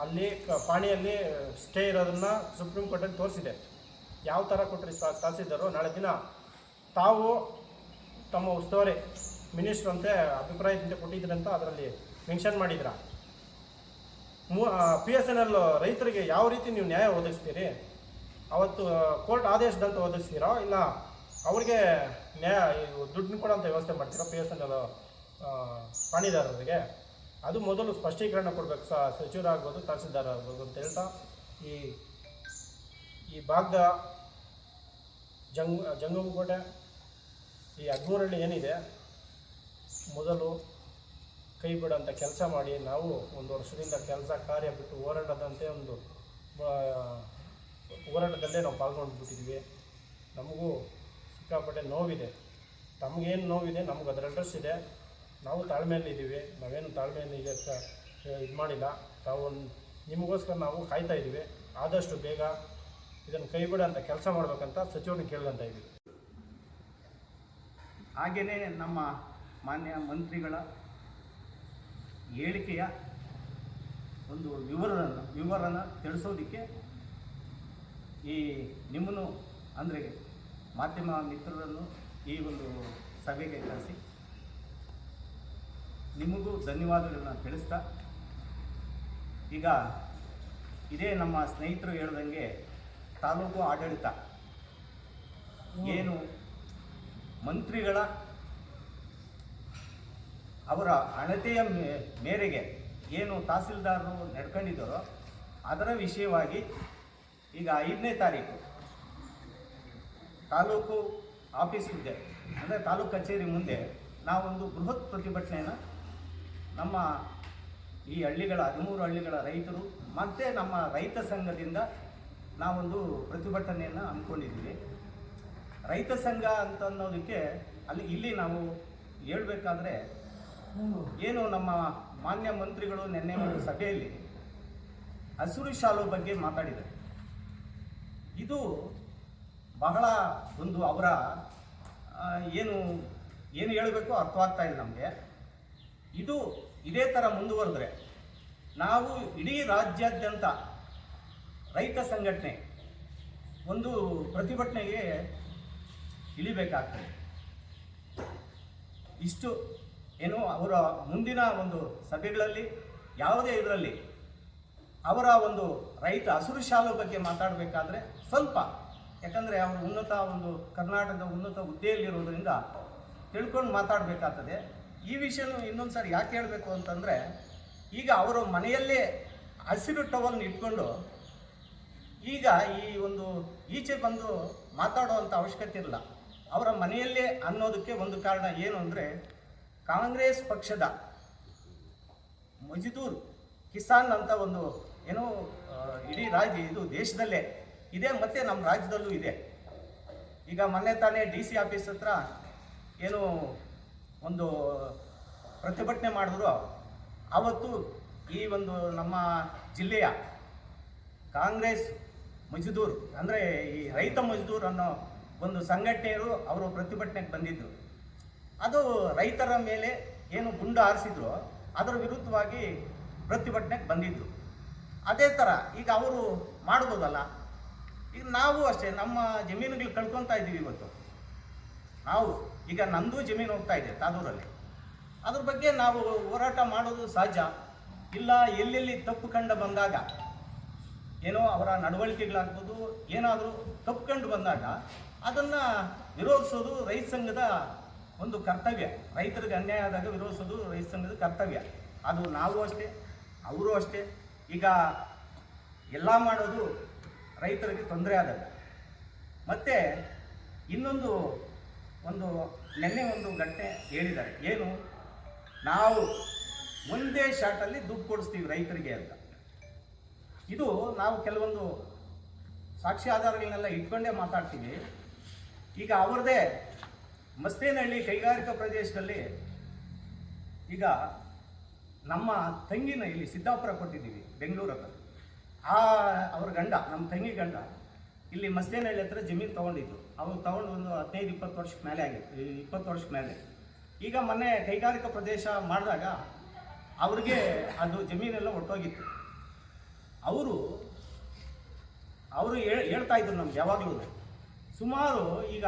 ಅಲ್ಲಿ ಪಾಣಿಯಲ್ಲಿ ಸ್ಟೇ ಇರೋದನ್ನು ಸುಪ್ರೀಂ ಕೋರ್ಟಲ್ಲಿ ತೋರಿಸಿದೆ. ಯಾವ ಥರ ಕೊಟ್ಟರೆ ಸಾಧಿಸಿದ್ದಾರೋ ನಾಳೆ ದಿನ ತಾವು ತಮ್ಮ ಉಸ್ತುವಾರಿ ಮಿನಿಸ್ಟ್ರು ಅಂತ ಅಭಿಪ್ರಾಯದಿಂದ ಕೊಟ್ಟಿದ್ದೀರಿ ಅಂತ ಅದರಲ್ಲಿ ಮೆನ್ಷನ್ ಮಾಡಿದ್ರ. PSNL ರೈತರಿಗೆ ಯಾವ ರೀತಿ ನೀವು ನ್ಯಾಯ ಒದಗಿಸ್ತೀರಿ? ಅವತ್ತು ಕೋರ್ಟ್ ಆದೇಶದಂತ ಒದಗಿಸ್ತೀರೋ ಇಲ್ಲ ಅವ್ರಿಗೆ ನ್ಯಾಯ ದುಡ್ಡು ಕೊಡೋಂಥ ವ್ಯವಸ್ಥೆ ಮಾಡ್ತೀರೋ PSNL ಪಾಣಿದಾರರಿಗೆ? ಅದು ಮೊದಲು ಸ್ಪಷ್ಟೀಕರಣ ಕೊಡಬೇಕು. ಸಚಿವರಾಗ್ಬೋದು, ತಹಸೀಲ್ದಾರ್ ಆಗ್ಬೋದು ಅಂತ ಹೇಳ್ತಾ ಈ ಭಾಗದ ಜಂಗಮಕೋಟೆ ಈ 13ಹಳ್ಳಿ ಏನಿದೆ, ಮೊದಲು ಕೈ ಬಿಡೋಂಥ ಕೆಲಸ ಮಾಡಿ. ನಾವು 1 ವರ್ಷದಿಂದ ಕೆಲಸ ಕಾರ್ಯ ಬಿಟ್ಟು ಹೋರಾಟದಂತೆ ಒಂದು ಹೋರಾಟದಲ್ಲೇ ನಾವು ಪಾಲ್ಗೊಂಡ್ಬಿಟ್ಟಿದ್ವಿ. ನಮಗೂ ಸಿಕ್ಕಾಪಟ್ಟೆ ನೋವಿದೆ. ತಮಗೇನು ನೋವಿದೆ ನಮಗೆ ಅದರ ಅಡ್ರೆಸ್ ಇದೆ. ನಾವು ತಾಳ್ಮೆಯಲ್ಲಿದ್ದೀವಿ. ನಾವೇನು ತಾಳ್ಮೆಯನ್ನು ಈಗ ಇದು ಮಾಡಿಲ್ಲ. ತಾವು ನಿಮಗೋಸ್ಕರ ನಾವು ಕಾಯ್ತಾ ಇದ್ದೀವಿ. ಆದಷ್ಟು ಬೇಗ ಇದನ್ನು ಕೈ ಬಿಡೋಂಥ ಕೆಲಸ ಮಾಡಬೇಕಂತ ಸಚಿವರನ್ನ ಕೇಳ್ಕೊತಾ ಇದ್ದೀವಿ. ಹಾಗೆಯೇ ನಮ್ಮ ಮಾನ್ಯ ಮಂತ್ರಿಗಳ ಹೇಳಿಕೆಯ ಒಂದು ವಿವರನ ತಿಳಿಸೋದಕ್ಕೆ ಈ ನಿಮ್ಮನ್ನು ಅಂದರೆ ಮಾಧ್ಯಮ ಮಿತ್ರರನ್ನು ಈ ಒಂದು ಸಭೆಗೆ ಕರೆಸಿ ನಿಮಗೂ ಧನ್ಯವಾದಗಳನ್ನ ತಿಳಿಸ್ತಾ, ಈಗ ಇದೇ ನಮ್ಮ ಸ್ನೇಹಿತರು ಹೇಳ್ದಂಗೆ ತಾಲೂಕು ಆಡಳಿತ ಏನು ಮಂತ್ರಿಗಳ ಅವರ ಅಳತೆಯ ಮೇರೆಗೆ ಏನು ತಹಸೀಲ್ದಾರರು ನಡ್ಕೊಂಡಿದ್ದಾರೋ ಅದರ ವಿಷಯವಾಗಿ ಈಗ 5ನೇ ತಾರೀಕು ತಾಲೂಕು ಆಫೀಸ್ ಮುಂದೆ ಅಂದರೆ ತಾಲೂಕು ಕಚೇರಿ ಮುಂದೆ ನಾವೊಂದು ಬೃಹತ್ ಪ್ರತಿಭಟನೆಯನ್ನು ನಮ್ಮ ಈ ಹಳ್ಳಿಗಳ 13 ಹಳ್ಳಿಗಳ ರೈತರು ಮತ್ತು ನಮ್ಮ ರೈತ ಸಂಘದಿಂದ ನಾವೊಂದು ಪ್ರತಿಭಟನೆಯನ್ನು ಹಮ್ಮಿಕೊಂಡಿದ್ದೀವಿ. ರೈತ ಸಂಘ ಅಂತ ಅನ್ನೋದಕ್ಕೆ ಇಲ್ಲಿ ನಾವು ಹೇಳಬೇಕಾದ್ರೆ ಏನು ನಮ್ಮ ಮಾನ್ಯ ಮಂತ್ರಿಗಳು ನಿನ್ನೆ ಒಂದು ಸಭೆಯಲ್ಲಿ ಹಸಿರು ಶಾಲು ಬಗ್ಗೆ ಮಾತಾಡಿದರು. ಇದು ಬಹಳ ಒಂದು ಅವರ ಏನು ಹೇಳಬೇಕು ಅರ್ಥವಾಗ್ತಾ ಇಲ್ಲ ನಮಗೆ. ಇದೇ ಥರ ಮುಂದುವರೆದ್ರೆ ನಾವು ಇಡೀ ರಾಜ್ಯಾದ್ಯಂತ ರೈತ ಸಂಘಟನೆ ಒಂದು ಪ್ರತಿಭಟನೆಗೆ ಇಳಿಬೇಕಾಗ್ತದೆ. ಇಷ್ಟು ಏನು ಅವರ ಮುಂದಿನ ಒಂದು ಸಭೆಗಳಲ್ಲಿ ಯಾವುದೇ ಇದರಲ್ಲಿ ಅವರ ಒಂದು ರೈತ ಹಸಿರು ಶಾಲು ಬಗ್ಗೆ ಮಾತಾಡಬೇಕಾದ್ರೆ ಸ್ವಲ್ಪ, ಯಾಕಂದರೆ ಅವರು ಉನ್ನತ ಒಂದು ಕರ್ನಾಟಕದ ಉನ್ನತ ಹುದ್ದೆಯಲ್ಲಿರೋದ್ರಿಂದ ತಿಳ್ಕೊಂಡು ಮಾತಾಡಬೇಕಾಗ್ತದೆ. ಈ ವಿಷಯನೂ ಇನ್ನೊಂದು ಸಾರಿ ಯಾಕೆ ಹೇಳಬೇಕು ಅಂತಂದರೆ, ಈಗ ಅವರ ಮನೆಯಲ್ಲೇ ಹಸಿರು ಟವಲ್ನ ಇಟ್ಕೊಂಡು ಈಗ ಈ ಒಂದು ಈಚೆ ಬಂದು ಮಾತಾಡುವಂಥ ಅವಶ್ಯಕತೆ ಇಲ್ಲ. ಅವರ ಮನೆಯಲ್ಲೇ ಅನ್ನೋದಕ್ಕೆ ಒಂದು ಕಾರಣ ಏನು ಅಂದರೆ, ಕಾಂಗ್ರೆಸ್ ಪಕ್ಷದ ಮಜ್ದೂರ್ ಕಿಸಾನ್ ಅಂತ ಒಂದು ಏನೋ ಇಡೀ ಇದು ದೇಶದಲ್ಲೇ ಇದೆ ಮತ್ತು ನಮ್ಮ ರಾಜ್ಯದಲ್ಲೂ ಇದೆ. ಈಗ ಮೊನ್ನೆ ತಾನೇ DC ಆಫೀಸ್ ಹತ್ರ ಏನು ಒಂದು ಪ್ರತಿಭಟನೆ ಮಾಡಿದ್ರು. ಆವತ್ತು ಈ ಒಂದು ನಮ್ಮ ಜಿಲ್ಲೆಯ ಕಾಂಗ್ರೆಸ್ ಮಜ್ದೂರ್ ಅಂದರೆ ಈ ರೈತ ಮಜ್ದೂರ್ ಅನ್ನೋ ಒಂದು ಸಂಘಟನೆಯರು ಅವರು ಪ್ರತಿಭಟನೆಗೆ ಬಂದಿದ್ದರು. ಅದು ರೈತರ ಮೇಲೆ ಏನು ಗುಂಡು ಹಾರಿಸಿದ್ರು ಅದರ ವಿರುದ್ಧವಾಗಿ ಪ್ರತಿಭಟನೆಗೆ ಬಂದಿದ್ದರು. ಅದೇ ಥರ ಈಗ ಅವರು ಮಾಡ್ಬೋದಲ್ಲ. ಈಗ ನಾವು ಅಷ್ಟೇ ನಮ್ಮ ಜಮೀನುಗಳು ಕಳ್ಕೊತಾ ಇದ್ದೀವಿ. ಇವತ್ತು ನಾವು ಈಗ ನಂದು ಜಮೀನು ಹೋಗ್ತಾ ಇದೆ ತಾದೂರಲ್ಲಿ. ಅದ್ರ ಬಗ್ಗೆ ನಾವು ಹೋರಾಟ ಮಾಡೋದು ಸಹಜ. ಇಲ್ಲ ಎಲ್ಲೆಲ್ಲಿ ತಪ್ಪು ಕಂಡು ಬಂದಾಗ ಏನೋ ಅವರ ನಡವಳಿಕೆಗಳಾಗ್ಬೋದು, ಏನಾದರೂ ತಪ್ಪು ಕಂಡು ಬಂದಾಗ ಅದನ್ನು ವಿರೋಧಿಸೋದು ರೈತ ಸಂಘದ ಒಂದು ಕರ್ತವ್ಯ. ರೈತರಿಗೆ ಅನ್ಯಾಯ ಆದಾಗ ವಿರೋಧಿಸೋದು ರೈತ ಸಂಘದ ಕರ್ತವ್ಯ. ಅದು ನಾವು ಅಷ್ಟೇ, ಅವರು ಅಷ್ಟೇ. ಈಗ ಎಲ್ಲ ಮಾಡೋದು ರೈತರಿಗೆ ತೊಂದರೆ ಆದಾಗ. ಮತ್ತು ಇನ್ನೊಂದು ನೆನ್ನೆ ಒಂದು ಘಟನೆ ಹೇಳಿದ್ದಾರೆ, ಏನು ನಾವು ಒಂದೇ ಶಾಟಲ್ಲಿ ದುಡ್ಡು ಕೊಡಿಸ್ತೀವಿ ರೈತರಿಗೆ ಅಂತ. ಇದು ನಾವು ಕೆಲವೊಂದು ಸಾಕ್ಷಿ ಆಧಾರಗಳನ್ನೆಲ್ಲ ಇಟ್ಕೊಂಡೇ ಮಾತಾಡ್ತೀವಿ. ಈಗ ಅವ್ರದ್ದೇ ಮಸ್ತೇನಹಳ್ಳಿ ಕೈಗಾರಿಕಾ ಪ್ರದೇಶದಲ್ಲಿ ಈಗ ನಮ್ಮ ತಂಗಿನ ಇಲ್ಲಿ ಸಿದ್ದಾಪುರ ಕೊಟ್ಟಿದ್ದೀವಿ ಬೆಂಗಳೂರು ಹತ್ರ. ಅವ್ರ ಗಂಡ, ನಮ್ಮ ತಂಗಿ ಗಂಡ ಇಲ್ಲಿ ಮಸ್ತೇನಹಳ್ಳಿ ಹತ್ರ ಜಮೀನು ತೊಗೊಂಡಿದ್ದು. ಅವ್ರು ತೊಗೊಂಡು ಒಂದು 15-20 ವರ್ಷಕ್ಕೆ ಮೇಲೆ ಆಗಿತ್ತು, 20 ವರ್ಷಕ್ಕೆ ಮೇಲೆ. ಈಗ ಮೊನ್ನೆ ಕೈಗಾರಿಕಾ ಪ್ರದೇಶ ಮಾಡಿದಾಗ ಅವ್ರಿಗೆ ಅದು ಜಮೀನೆಲ್ಲ ಒಟ್ಟೋಗಿತ್ತು. ಅವರು ಹೇಳ್ತಾ ಇದ್ರು ನಮ್ಗೆ ಯಾವಾಗಲೂ, ಸುಮಾರು ಈಗ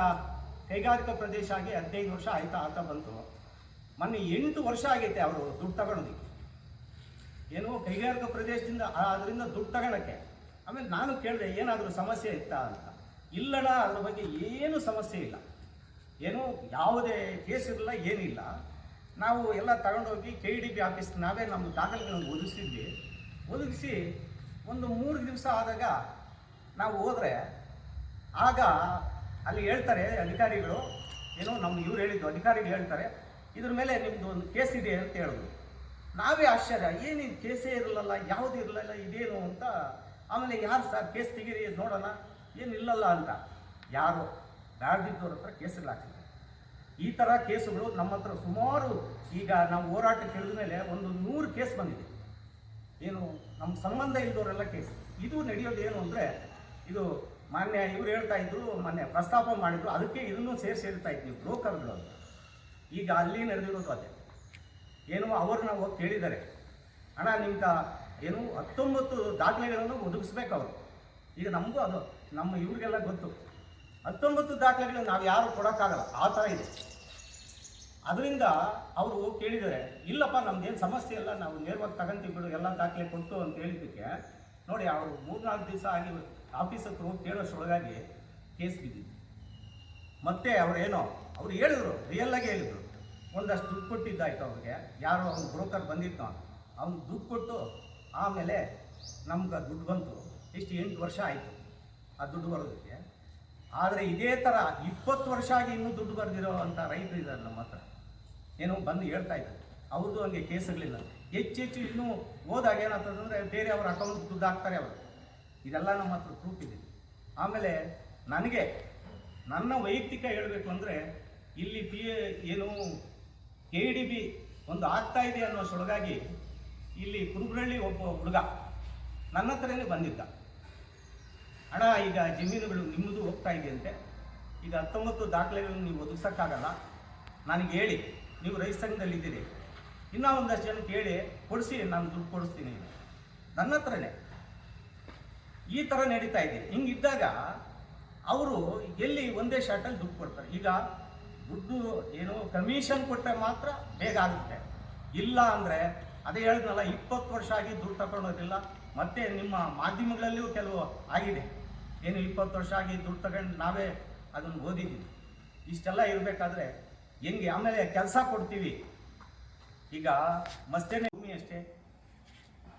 ಕೈಗಾರಿಕಾ ಪ್ರದೇಶ ಆಗಿ 15 ವರ್ಷ ಆಯ್ತಾ ಬಂತು. ಮೊನ್ನೆ 8 ವರ್ಷ ಆಗೈತೆ ಅವರು ದುಡ್ಡು ತಗೊಳೋದಕ್ಕೆ. ಏನು ಕೈಗಾರಿಕಾ ಪ್ರದೇಶದಿಂದ ಅದರಿಂದ ದುಡ್ಡು ತಗೊಳಕ್ಕೆ. ಆಮೇಲೆ ನಾನು ಕೇಳಿದೆ ಏನಾದರೂ ಸಮಸ್ಯೆ ಇತ್ತಾ ಅಂತ. ಇಲ್ಲಣ್ಣ, ಅದ್ರ ಬಗ್ಗೆ ಏನೂ ಸಮಸ್ಯೆ ಇಲ್ಲ, ಏನು ಯಾವುದೇ ಕೇಸ್ ಇರಲಿಲ್ಲ, ಏನಿಲ್ಲ. ನಾವು ಎಲ್ಲ ತಗೊಂಡೋಗಿ KDB ಆಫೀಸ್ ನಾವೇ ನಮ್ಮ ದಾಖಲೆಗಳನ್ನು ಒದಗಿಸಿ ಒಂದು 3 ದಿವಸ ಆದಾಗ ನಾವು ಹೋದರೆ ಆಗ ಅಲ್ಲಿ ಹೇಳ್ತಾರೆ ಅಧಿಕಾರಿಗಳು, ಏನೋ ನಮ್ಮ ಇವ್ರು ಹೇಳಿದ್ದು ಅಧಿಕಾರಿಗಳು ಹೇಳ್ತಾರೆ, ಇದ್ರ ಮೇಲೆ ನಿಮ್ಮದು ಒಂದು ಕೇಸ್ ಇದೆ ಅಂತ ಹೇಳಿದ್ರು. ನಾವೇ ಆಶ್ಚರ್ಯ, ಏನಿದು ಕೇಸೇ ಇರಲಿಲ್ಲ, ಯಾವುದೂ ಇರಲಿಲ್ಲ, ಇದೇನು ಅಂತ. ಆಮೇಲೆ ಯಾರು ಸರ್ ಕೇಸ್ ತೆಗೀರಿ ನೋಡೋಣ, ಏನಿಲ್ಲಲ್ಲ ಅಂತ. ಯಾರು ಬ್ಯಾಡ್ದಿದ್ದವ್ರ ಹತ್ರ ಕೇಸುಗಳಾಗ್ತದೆ. ಈ ಥರ ಕೇಸುಗಳು ನಮ್ಮ ಹತ್ರ ಸುಮಾರು, ಈಗ ನಾವು ಹೋರಾಟಕ್ಕೆ ಇಳಿದ ಮೇಲೆ ಒಂದು 100 ಕೇಸ್ ಬಂದಿದೆ. ಏನು ನಮ್ಮ ಸಂಬಂಧ ಇದ್ದವರೆಲ್ಲ ಕೇಸ್. ಇದು ನಡೆಯೋದು ಏನು ಅಂದರೆ, ಇದು ಮಾನ್ಯ ಇವ್ರು ಹೇಳ್ತಾ ಇದ್ರು, ಮೊನ್ನೆ ಪ್ರಸ್ತಾಪ ಮಾಡಿದ್ರು, ಅದಕ್ಕೆ ಇದನ್ನು ಸೇರಿಸಿ ಹೇಳ್ತಾ ಇದ್ವಿ ಬ್ರೋಕರ್ಗಳು ಅಂತ. ಈಗ ಅಲ್ಲಿ ನಡೆದಿರೋದು ಅದೇ. ಏನು ಅವ್ರನ್ನ ಹೋಗಿ ಕೇಳಿದ್ದಾರೆ, ಅಣ್ಣ ನಿಮ್ಗೆ ಏನು 19 ದಾಖಲೆಗಳನ್ನು ಒದಗಿಸ್ಬೇಕು ಅವರು. ಈಗ ನಮಗೂ ಅದು ನಮ್ಮ ಇವ್ರಿಗೆಲ್ಲ ಗೊತ್ತು, 19 ದಾಖಲೆಗಳನ್ನು ನಾವು ಯಾರು ಕೊಡೋಕ್ಕಾಗಲ್ಲ, ಆ ಥರ ಇದೆ. ಅದರಿಂದ ಅವರು ಕೇಳಿದರೆ, ಇಲ್ಲಪ್ಪ ನಮ್ದೇನು ಸಮಸ್ಯೆ ಇಲ್ಲ, ನಾವು ನೇರವಾಗಿ ತಗೊಂತೀವಿ ಬಿಡು, ಎಲ್ಲ ದಾಖಲೆ ಕೊಟ್ಟು ಅಂತ ಹೇಳಿದ್ದಕ್ಕೆ ನೋಡಿ, ಅವರು 3-4 ದಿವಸ ಆಗಿ ಆಫೀಸ್ ಹತ್ರ ಹೋಗಿ ಕೇಳೋಷ್ಟರೊಳಗಾಗಿ ಕೇಸ್ ಬಿದ್ದಿದ್ದು. ಮತ್ತೆ ಅವರೇನೋ ಅವ್ರು ಹೇಳಿದ್ರು, ರಿಯಲ್ಲಾಗಿ ಹೇಳಿದರು, ಒಂದಷ್ಟು ದುಡ್ಡು ಕೊಟ್ಟಿದ್ದಾಯ್ತು ಅವ್ರಿಗೆ. ಯಾರೋ ಅವ್ನು ಬ್ರೋಕರ್ ಬಂದಿತ್ತು, ಅವ್ನು ದುಡ್ಡು ಕೊಟ್ಟು ಆಮೇಲೆ ನಮ್ಗೆ ದುಡ್ಡು ಬಂತು. ಎಷ್ಟು 8 ವರ್ಷ ಆಯಿತು ಆ ದುಡ್ಡು ಬರೋದಕ್ಕೆ. ಆದರೆ ಇದೇ ಥರ 20 ವರ್ಷ ಆಗಿ ಇನ್ನೂ ದುಡ್ಡು ಬರೆದಿರೋ ಅಂಥ ರೈತರು ಇದ್ದಾರೆ ನಮ್ಮ ಹತ್ರ. ಏನೋ ಬಂದು ಹೇಳ್ತಾ ಇದ್ದಾರೆ, ಅವ್ರದ್ದು ಹಂಗೆ ಕೇಸುಗಳಿಲ್ಲ. ಹೆಚ್ಚು ಇನ್ನೂ ಹೋದಾಗ ಏನಾಗ್ತದಂದರೆ ಬೇರೆ ಅವ್ರ ಅಕೌಂಟ್ ದುಡ್ಡು ಹಾಕ್ತಾರೆ ಅವರು. ಇದೆಲ್ಲ ನಮ್ಮ ಹತ್ರ ಪ್ರೂಫ್ ಇದೆ. ಆಮೇಲೆ ನನಗೆ ನನ್ನ ವೈಯಕ್ತಿಕ ಹೇಳಬೇಕು ಅಂದರೆ, ಇಲ್ಲಿ ಏನು KDB ಒಂದು ಆಗ್ತಾ ಇದೆ ಅನ್ನೋಷ್ಟೊಳಗಾಗಿ ಇಲ್ಲಿ ಕುರುಬ್ರಳ್ಳಿ ಒಬ್ಬ ಹುಡುಗ ನನ್ನ ಹತ್ರನೇ ಬಂದಿದ್ದ. ಅಣ್ಣ, ಈಗ ಜಮೀನುಗಳು ನಿಮ್ಮದು ಹೋಗ್ತಾ ಇದೆಯಂತೆ, ಈಗ 19 ದಾಖಲೆಗಳನ್ನು ನೀವು ಒದಗಿಸೋಕ್ಕಾಗಲ್ಲ, ನನಗೆ ಹೇಳಿ, ನೀವು ರೈತ ಸಂಘದಲ್ಲಿದ್ದೀರಿ, ಇನ್ನೂ ಒಂದಷ್ಟು ಜನಕ್ಕೆ ಹೇಳಿ ಕೊಡಿಸಿ, ನಾನು ದುಡ್ಡು ಕೊಡಿಸ್ತೀನಿ. ನನ್ನ ಹತ್ರನೇ ಈ ಥರ ನಡೀತಾ ಇದೆ. ಹಿಂಗಿದ್ದಾಗ ಅವರು ಎಲ್ಲಿ ಒಂದೇ ಶಾರ್ಟಲ್ಲಿ ದುಡ್ಡು ಕೊಡ್ತಾರೆ. ಈಗ ದುಡ್ಡು ಏನು ಕಮಿಷನ್ ಕೊಟ್ಟರೆ ಮಾತ್ರ ಬೇಗ ಆಗುತ್ತೆ, ಇಲ್ಲ ಅಂದರೆ ಅದೇ ಹೇಳಿದ್ನಲ್ಲ, 20 ವರ್ಷ ಆಗಿ ದುಡ್ಡು ತಗೊಳೋದಿಲ್ಲ. ಮತ್ತು ನಿಮ್ಮ ಮಾಧ್ಯಮಗಳಲ್ಲಿಯೂ ಕೆಲವು ಆಗಿದೆ, ಏನು 20 ವರ್ಷ ಆಗಿ ದುಡ್ಡು ತಗೊಂಡು ನಾವೇ ಅದನ್ನು ಓದಿದ್ದೀವಿ. ಇಷ್ಟೆಲ್ಲ ಇರಬೇಕಾದ್ರೆ ಹೆಂಗೆ? ಆಮೇಲೆ ಕೆಲಸ ಕೊಡ್ತೀವಿ. ಈಗ ಮಸ್ತೇನೆ ಭೂಮಿ ಅಷ್ಟೇ,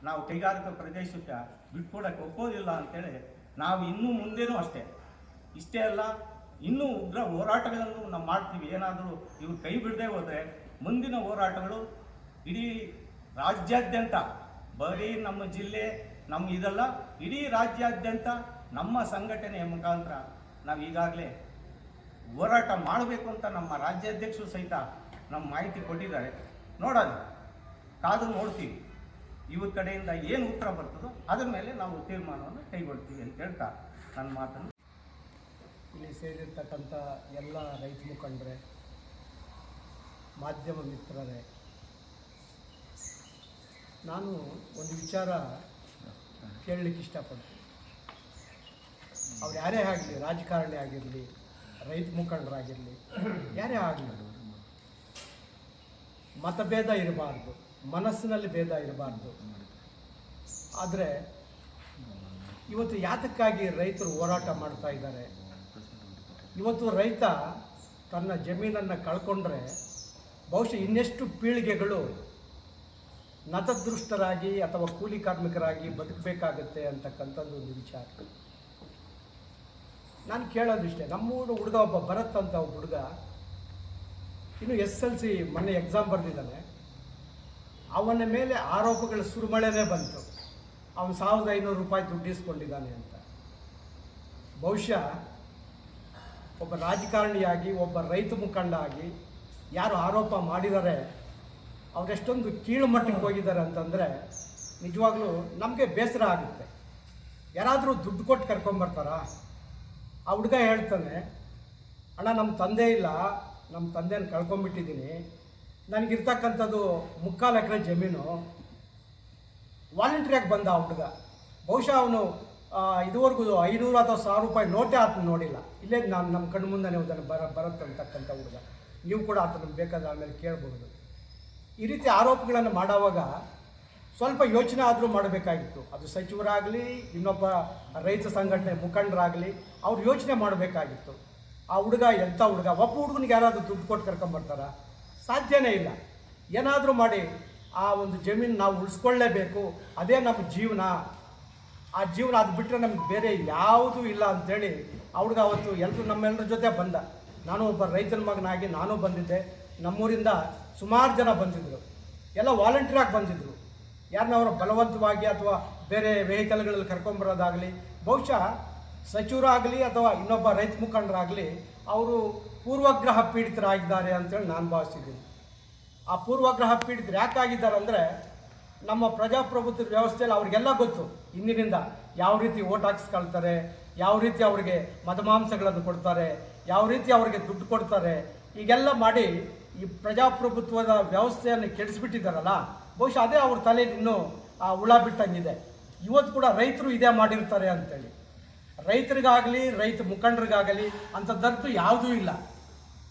ನಾವು ಕೈಗಾರಿಕಾ ಪ್ರದೇಶಕ್ಕೆ ಬಿಟ್ಕೊಡಕ್ಕೆ ಒಪ್ಪೋದಿಲ್ಲ ಅಂತೇಳಿ ನಾವು ಇನ್ನೂ ಮುಂದೇನೂ ಅಷ್ಟೇ. ಇಷ್ಟೇ ಅಲ್ಲ, ಇನ್ನೂ ಉಗ್ರ ಹೋರಾಟಗಳನ್ನು ನಾವು ಮಾಡ್ತೀವಿ. ಏನಾದರೂ ಇವ್ರು ಕೈ ಬಿಡದೆ ಹೋದರೆ ಮುಂದಿನ ಹೋರಾಟಗಳು ಇಡೀ ರಾಜ್ಯಾದ್ಯಂತ, ಬರೀ ನಮ್ಮ ಜಿಲ್ಲೆ ನಮ್ಮ ಇದಲ್ಲ, ಇಡೀ ರಾಜ್ಯಾದ್ಯಂತ ನಮ್ಮ ಸಂಘಟನೆಯ ಮುಖಾಂತರ ನಾವು ಈಗಾಗಲೇ ಹೋರಾಟ ಮಾಡಬೇಕು ಅಂತ ನಮ್ಮ ರಾಜ್ಯಾಧ್ಯಕ್ಷರು ಸಹಿತ ನಮ್ಮ ಮಾಹಿತಿ ಕೊಟ್ಟಿದ್ದಾರೆ. ನೋಡೋಣ, ಕಾದು ನೋಡ್ತೀವಿ. ಇವ್ರ ಕಡೆಯಿಂದ ಏನು ಉತ್ತರ ಬರ್ತದೋ ಅದ್ರ ಮೇಲೆ ನಾವು ತೀರ್ಮಾನವನ್ನು ಕೈಗೊಳ್ತೀವಿ ಅಂತ ಹೇಳ್ತಾ ನನ್ನ ಮಾತನ್ನು. ಇಲ್ಲಿ ಸೇರಿರ್ತಕ್ಕಂಥ ಎಲ್ಲ ರೈತ ಮುಖಂಡರೇ, ಮಾಧ್ಯಮ ಮಿತ್ರರೇ, ನಾನು ಒಂದು ವಿಚಾರ ಕೇಳಲಿಕ್ಕೆ ಇಷ್ಟಪಡ್ತೀನಿ. ಅವ್ರು ಯಾರೇ ಆಗಲಿ, ರಾಜಕಾರಣಿ ಆಗಿರಲಿ, ರೈತ ಮುಖಂಡರಾಗಿರಲಿ, ಯಾರೇ ಆಗಲಿ, ಮತಭೇದ ಇರಬಾರ್ದು, ಮನಸ್ಸಿನಲ್ಲಿ ಭೇದ ಇರಬಾರ್ದು. ಆದರೆ ಇವತ್ತು ಯಾತಕ್ಕಾಗಿ ರೈತರು ಹೋರಾಟ ಮಾಡ್ತಾ ಇದ್ದಾರೆ? ಇವತ್ತು ರೈತ ತನ್ನ ಜಮೀನನ್ನು ಕಳ್ಕೊಂಡ್ರೆ ಬಹುಶಃ ಇನ್ನೆಷ್ಟು ಪೀಳಿಗೆಗಳು ನತದೃಷ್ಟರಾಗಿ ಅಥವಾ ಕೂಲಿ ಕಾರ್ಮಿಕರಾಗಿ ಬದುಕಬೇಕಾಗತ್ತೆ ಅಂತಕ್ಕಂಥದ್ದು ಒಂದು ವಿಚಾರ. ನಾನು ಕೇಳೋದಿಷ್ಟೇ, ನಮ್ಮೂರು ಹುಡುಗ ಒಬ್ಬ ಭರತ್ ಅಂತ ಒಬ್ಬ ಹುಡುಗ ಇನ್ನು SLC ಮೊನ್ನೆ ಎಕ್ಸಾಮ್ ಬರೆದಿದ್ದಾನೆ. ಅವನ ಮೇಲೆ ಆರೋಪಗಳ ಸುರಿಮಳೆನೇ ಬಂತು. ಅವನು 1500 ರೂಪಾಯಿ ದುಡ್ಡು ಇಸ್ಕೊಂಡಿದ್ದಾನೆ ಅಂತ. ಬಹುಶಃ ಒಬ್ಬ ರಾಜಕಾರಣಿಯಾಗಿ, ಒಬ್ಬ ರೈತ ಮುಖಂಡ ಆಗಿ ಯಾರು ಆರೋಪ ಮಾಡಿದ್ದಾರೆ ಅವರೆಷ್ಟೊಂದು ಕೀಳು ಮಟ್ಟಕ್ಕೆ ಹೋಗಿದ್ದಾರೆ ಅಂತಂದರೆ ನಿಜವಾಗ್ಲೂ ನಮಗೆ ಬೇಸರ ಆಗುತ್ತೆ. ಯಾರಾದರೂ ದುಡ್ಡು ಕೊಟ್ಟು ಕರ್ಕೊಂಬರ್ತಾರಾ? ಆ ಹುಡುಗ ಹೇಳ್ತಾನೆ, ಅಣ್ಣ ನಮ್ಮ ತಂದೆ ಇಲ್ಲ, ನಮ್ಮ ತಂದೆನ ಕಳ್ಕೊಂಬಿಟ್ಟಿದ್ದೀನಿ, ನನಗಿರ್ತಕ್ಕಂಥದ್ದು 3/4 ಎಕರೆ ಜಮೀನು. ವಾಲಂಟ್ರಿಯಾಗಿ ಬಂದ ಆ ಹುಡುಗ. ಬಹುಶಃ ಅವನು ಇದುವರೆಗೂ 500 ಅಥವಾ 1000 ರೂಪಾಯಿ ನೋಟೇ ಆತನ ನೋಡಿಲ್ಲ. ಇಲ್ಲೇ ನಾನು ನಮ್ಮ ಕಣ್ಣು ಮುಂದೆ ಬರುತ್ತೆ ಅಂತಕ್ಕಂಥ ಹುಡುಗ. ನೀವು ಕೂಡ ಆತನ ಬೇಕಾದ್ರೆ ಆಮೇಲೆ ಕೇಳಬಹುದು. ಈ ರೀತಿ ಆರೋಪಗಳನ್ನು ಮಾಡುವಾಗ ಸ್ವಲ್ಪ ಯೋಚನೆ ಆದರೂ ಮಾಡಬೇಕಾಗಿತ್ತು. ಅದು ಸಚಿವರಾಗಲಿ, ಇನ್ನೊಬ್ಬ ರೈತ ಸಂಘಟನೆ ಮುಖಂಡರಾಗಲಿ, ಅವ್ರು ಯೋಚನೆ ಮಾಡಬೇಕಾಗಿತ್ತು. ಆ ಹುಡುಗ ಎಂಥ ಹುಡುಗ? ಒಬ್ಬ ಹುಡುಗನಿಗೆ ಯಾರಾದರೂ ದುಡ್ಡು ಕೊಟ್ಟು ಕರ್ಕೊಂಬರ್ತಾರ? ಸಾಧ್ಯನೇ ಇಲ್ಲ. ಏನಾದರೂ ಮಾಡಿ ಆ ಒಂದು ಜಮೀನು ನಾವು ಉಳಿಸ್ಕೊಳ್ಳೇಬೇಕು, ಅದೇ ನಮ್ಮ ಜೀವನ. ಆ ಜೀವನ ಅದು ಬಿಟ್ಟರೆ ನಮ್ಗೆ ಬೇರೆ ಯಾವುದೂ ಇಲ್ಲ ಅಂಥೇಳಿ ಆ ಹುಡುಗ ಅವತ್ತು ನಮ್ಮೆಲ್ಲರ ಜೊತೆ ಬಂದ. ನಾನು ಒಬ್ಬ ರೈತನ ಮಗನಾಗಿ ನಾನು ಬಂದಿದ್ದೆ. ನಮ್ಮೂರಿಂದ ಸುಮಾರು ಜನ ಬಂದಿದ್ದರು. ಎಲ್ಲ ವಾಲಂಟಿಯರಾಗಿ ಬಂದಿದ್ದರು. ಯಾರನ್ನವರ ಬಲವಂತವಾಗಿ ಅಥವಾ ಬೇರೆ ವೆಹಿಕಲ್ಗಳಲ್ಲಿ ಕರ್ಕೊಂಬರೋದಾಗಲಿ, ಬಹುಶಃ ಸಚಿವರಾಗಲಿ ಅಥವಾ ಇನ್ನೊಬ್ಬ ರೈತ ಮುಖಂಡರಾಗಲಿ ಅವರು ಪೂರ್ವಗ್ರಹ ಪೀಡಿತರಾಗಿದ್ದಾರೆ ಅಂತೇಳಿ ನಾನು ಭಾವಿಸಿದ್ದೀನಿ. ಆ ಪೂರ್ವಗ್ರಹ ಪೀಡಿತರು ಯಾಕಾಗಿದ್ದಾರೆ ಅಂದರೆ, ನಮ್ಮ ಪ್ರಜಾಪ್ರಭುತ್ವ ವ್ಯವಸ್ಥೆಯಲ್ಲಿ ಅವ್ರಿಗೆಲ್ಲ ಗೊತ್ತು ಹಿಂದಿನಿಂದ ಯಾವ ರೀತಿ ಓಟ್ ಹಾಕ್ಸ್ಕೊಳ್ತಾರೆ, ಯಾವ ರೀತಿ ಅವರಿಗೆ ಮದಮಾಂಸಗಳನ್ನು ಕೊಡ್ತಾರೆ, ಯಾವ ರೀತಿ ಅವರಿಗೆ ದುಡ್ಡು ಕೊಡ್ತಾರೆ. ಈಗೆಲ್ಲ ಮಾಡಿ ಈ ಪ್ರಜಾಪ್ರಭುತ್ವದ ವ್ಯವಸ್ಥೆಯನ್ನು ಕೆಡಿಸ್ಬಿಟ್ಟಿದ್ದಾರಲ್ಲ, ಬಹುಶಃ ಅದೇ ಅವ್ರ ತಲೆಯಲ್ಲಿ ಇನ್ನೂ ಆ ಹುಳ ಬಿಟ್ಟಂಗಿದೆ. ಇವತ್ತು ಕೂಡ ರೈತರು ಇದೇ ಮಾಡಿರ್ತಾರೆ ಅಂತೇಳಿ. ರೈತರಿಗಾಗಲಿ, ರೈತ ಮುಖಂಡರಿಗಾಗಲಿ ಅಂಥದ್ದರ್ದು ಯಾವುದೂ ಇಲ್ಲ.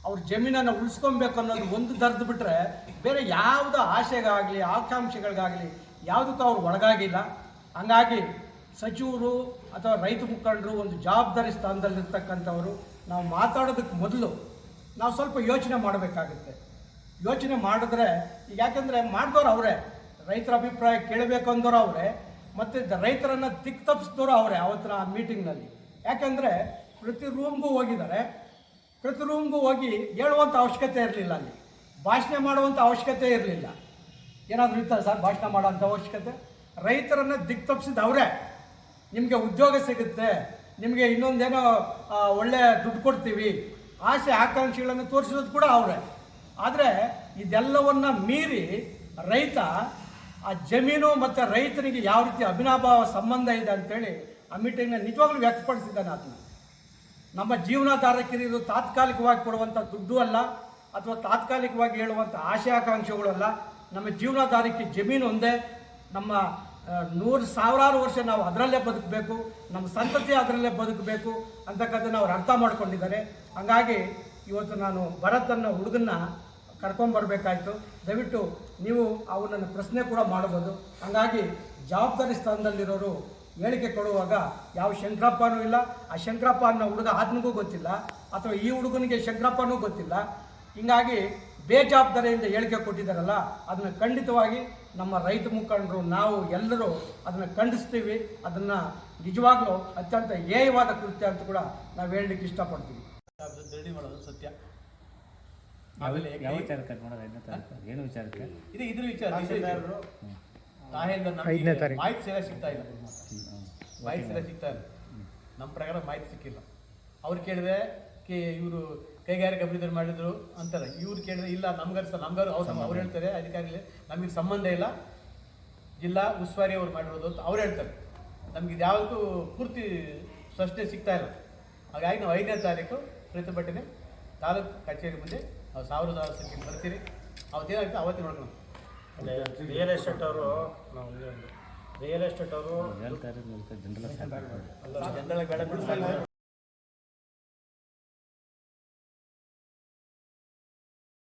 ಅವ್ರ ಜಮೀನನ್ನು ಉಳಿಸ್ಕೊಬೇಕು ಅನ್ನೋದು ಒಂದು ದರ್ದು ಬಿಟ್ಟರೆ ಬೇರೆ ಯಾವುದೋ ಆಶೆಗಾಗಲಿ, ಆಕಾಂಕ್ಷೆಗಳಿಗಾಗಲಿ ಯಾವುದಕ್ಕೂ ಅವ್ರು ಒಳಗಾಗಿಲ್ಲ. ಹಂಗಾಗಿ ಸಚಿವರು ಅಥವಾ ರೈತ ಮುಖಂಡರು ಒಂದು ಜವಾಬ್ದಾರಿ ಸ್ಥಾನದಲ್ಲಿರ್ತಕ್ಕಂಥವರು ನಾವು ಮಾತಾಡೋದಕ್ಕೆ ಮೊದಲು ನಾವು ಸ್ವಲ್ಪ ಯೋಚನೆ ಮಾಡಬೇಕಾಗುತ್ತೆ. ಯೋಚನೆ ಮಾಡಿದ್ರೆ, ಯಾಕೆಂದರೆ ಮಾಡಿದವರು ಅವರೇ, ರೈತರ ಅಭಿಪ್ರಾಯ ಕೇಳಬೇಕು ಅಂದವರು ಅವರೇ, ಮತ್ತು ರೈತರನ್ನು ದಿಕ್ಕು ತಪ್ಪಿಸಿದವರು ಅವರೇ ಅವತ್ತಿನ ಆ ಮೀಟಿಂಗ್ನಲ್ಲಿ. ಯಾಕೆಂದರೆ ಪ್ರತಿ ರೂಮ್ಗೂ ಹೋಗಿದ್ದಾರೆ. ಪ್ರತಿ ರೂಮ್ಗೂ ಹೋಗಿ ಹೇಳುವಂಥ ಅವಶ್ಯಕತೆ ಇರಲಿಲ್ಲ, ಅಲ್ಲಿ ಭಾಷಣ ಮಾಡುವಂಥ ಅವಶ್ಯಕತೆ ಇರಲಿಲ್ಲ. ಏನಾದರೂ ಇರ್ತಾರೆ ಸರ್ ಭಾಷಣ ಮಾಡೋವಂಥ ಅವಶ್ಯಕತೆ? ರೈತರನ್ನು ದಿಕ್ಕು ತಪ್ಪಿಸಿದ ಅವರೇ. ನಿಮಗೆ ಉದ್ಯೋಗ ಸಿಗುತ್ತೆ, ನಿಮಗೆ ಇನ್ನೊಂದೇನೋ ಒಳ್ಳೆ ದುಡ್ಡು ಕೊಡ್ತೀವಿ, ಆಸೆ ಆಕಾಂಕ್ಷೆಗಳನ್ನು ತೋರಿಸೋದು ಕೂಡ ಅವರೇ. ಆದರೆ ಇದೆಲ್ಲವನ್ನು ಮೀರಿ ರೈತ ಆ ಜಮೀನು ಮತ್ತು ರೈತನಿಗೆ ಯಾವ ರೀತಿ ಅವಿನಾಭಾವ ಸಂಬಂಧ ಇದೆ ಅಂಥೇಳಿ ಆ ಮೀಟಿಂಗ್ನ ನಿಜವಾಗ್ಲೂ ವ್ಯಕ್ತಪಡಿಸಿದ್ದಾನೆ. ಅದನ್ನ ನಮ್ಮ ಜೀವನಾಧಾರಕ್ಕೆ ಇದು ತಾತ್ಕಾಲಿಕವಾಗಿ ಕೊಡುವಂಥ ದುಡ್ಡು ಅಲ್ಲ, ಅಥವಾ ತಾತ್ಕಾಲಿಕವಾಗಿ ಹೇಳುವಂಥ ಆಶೆ ಆಕಾಂಕ್ಷೆಗಳಲ್ಲ. ನಮ್ಮ ಜೀವನಾಧಾರಕ್ಕೆ ಜಮೀನು ಒಂದೇ. ನಮ್ಮ 100,000 ವರ್ಷ ನಾವು ಅದರಲ್ಲೇ ಬದುಕಬೇಕು, ನಮ್ಮ ಸಂತತಿ ಅದರಲ್ಲೇ ಬದುಕಬೇಕು ಅಂತಕ್ಕಂಥದ್ದನ್ನು ಅವ್ರು ಅರ್ಥ ಮಾಡ್ಕೊಂಡಿದ್ದಾರೆ. ಹಾಗಾಗಿ ಇವತ್ತು ನಾನು ಭರತನ್ನ ಹುಡುಗನ್ನ ಕರ್ಕೊಂಬರ್ಬೇಕಾಯ್ತು. ದಯವಿಟ್ಟು ನೀವು ಅವನನ್ನು ಪ್ರಶ್ನೆ ಕೂಡ ಮಾಡ್ಬೋದು. ಹಾಗಾಗಿ ಜವಾಬ್ದಾರಿ ಸ್ಥಾನದಲ್ಲಿರೋರು ಹೇಳಿಕೆ ಕೊಡುವಾಗ ಯಾವ ಶಂಕರಪ್ಪನೂ ಇಲ್ಲ. ಆ ಶಂಕರಪ್ಪ ಅನ್ನೋ ಹುಡುಗ ಆತನಿಗೂ ಗೊತ್ತಿಲ್ಲ, ಅಥವಾ ಈ ಹುಡುಗನಿಗೆ ಶಂಕರಪ್ಪನೂ ಗೊತ್ತಿಲ್ಲ. ಹೀಗಾಗಿ ಬೇಜವಾಬ್ದಾರಿಯಿಂದ ಹೇಳಿಕೆ ಕೊಟ್ಟಿದ್ದಾರಲ್ಲ, ಅದನ್ನು ಖಂಡಿತವಾಗಿ ನಮ್ಮ ರೈತ ಮುಖಂಡರು ನಾವು ಎಲ್ಲರೂ ಅದನ್ನು ಖಂಡಿಸ್ತೀವಿ. ಅದನ್ನು ನಿಜವಾಗ್ಲೂ ಅತ್ಯಂತ ಹೇಯವಾದ ಕೃತ್ಯ ಅಂತ ಕೂಡ ನಾವು ಹೇಳಲಿಕ್ಕೆ ಇಷ್ಟಪಡ್ತೀವಿ. ಧರಣಿ ಮಾಡೋದು ಸತ್ಯ. ಯಾವ ವಿಚಾರಕ್ಕೆ ಏನು ವಿಚಾರಕ್ಕೆ? ಇದ್ರ ವಿಚಾರ ಮಾಹಿತಿ ಸರಿಯಾಗಿ ಸಿಗ್ತಾ ಇಲ್ಲ. ಮಾಹಿತಿ ಸರಿಯಾಗಿ ಸಿಗ್ತಾ ಇಲ್ಲ. ನಮ್ಮ ಪ್ರಕಾರ ಮಾಹಿತಿ ಸಿಕ್ಕಿಲ್ಲ. ಅವ್ರು ಕೇಳಿದ್ರೆ ಇವರು ಕೈಗಾರಿಕಾ ಅಭಿವೃದ್ಧಿ ಮಾಡಿದ್ರು ಅಂತಾರೆ. ಇವ್ರು ಕೇಳಿದ್ರೆ ಇಲ್ಲ, ನಮ್ಗಾರು ಅವ್ರು ಹೇಳ್ತಾರೆ ಅಧಿಕಾರಿಗಳು ನಮಗೆ ಸಂಬಂಧ ಇಲ್ಲ, ಜಿಲ್ಲಾ ಉಸ್ತುವಾರಿ ಅವ್ರು ಮಾಡಿರೋದು ಅಂತ ಅವ್ರು ಹೇಳ್ತಾರೆ. ನಮ್ಗೆ ಇದು ಯಾವುದಕ್ಕೂ ಪೂರ್ತಿ ಸ್ಪಷ್ಟನೆ ಸಿಗ್ತಾ ಇಲ್ಲ. ಹಾಗಾಗಿ ನಾವು 5ನೇ ತಾರೀಕು ಪ್ರತಿಭಟನೆ ತಾಲೂಕು ಕಚೇರಿ ಮುಂದೆ ನಾವು 1000 ಸಂಖ್ಯೆ ಬರ್ತೀರಿ. ಅವತ್ತೇನಾಗುತ್ತೆ ಅವತ್ತೇ ನೋಡೋಣ. ರಿಯಲ್ ಎಸ್ಟೇಟ್ ಅವರು ಹೇಳ್ತಾರೆ ಜನರಲ್ ಜನರಲ್ ಬೇಡ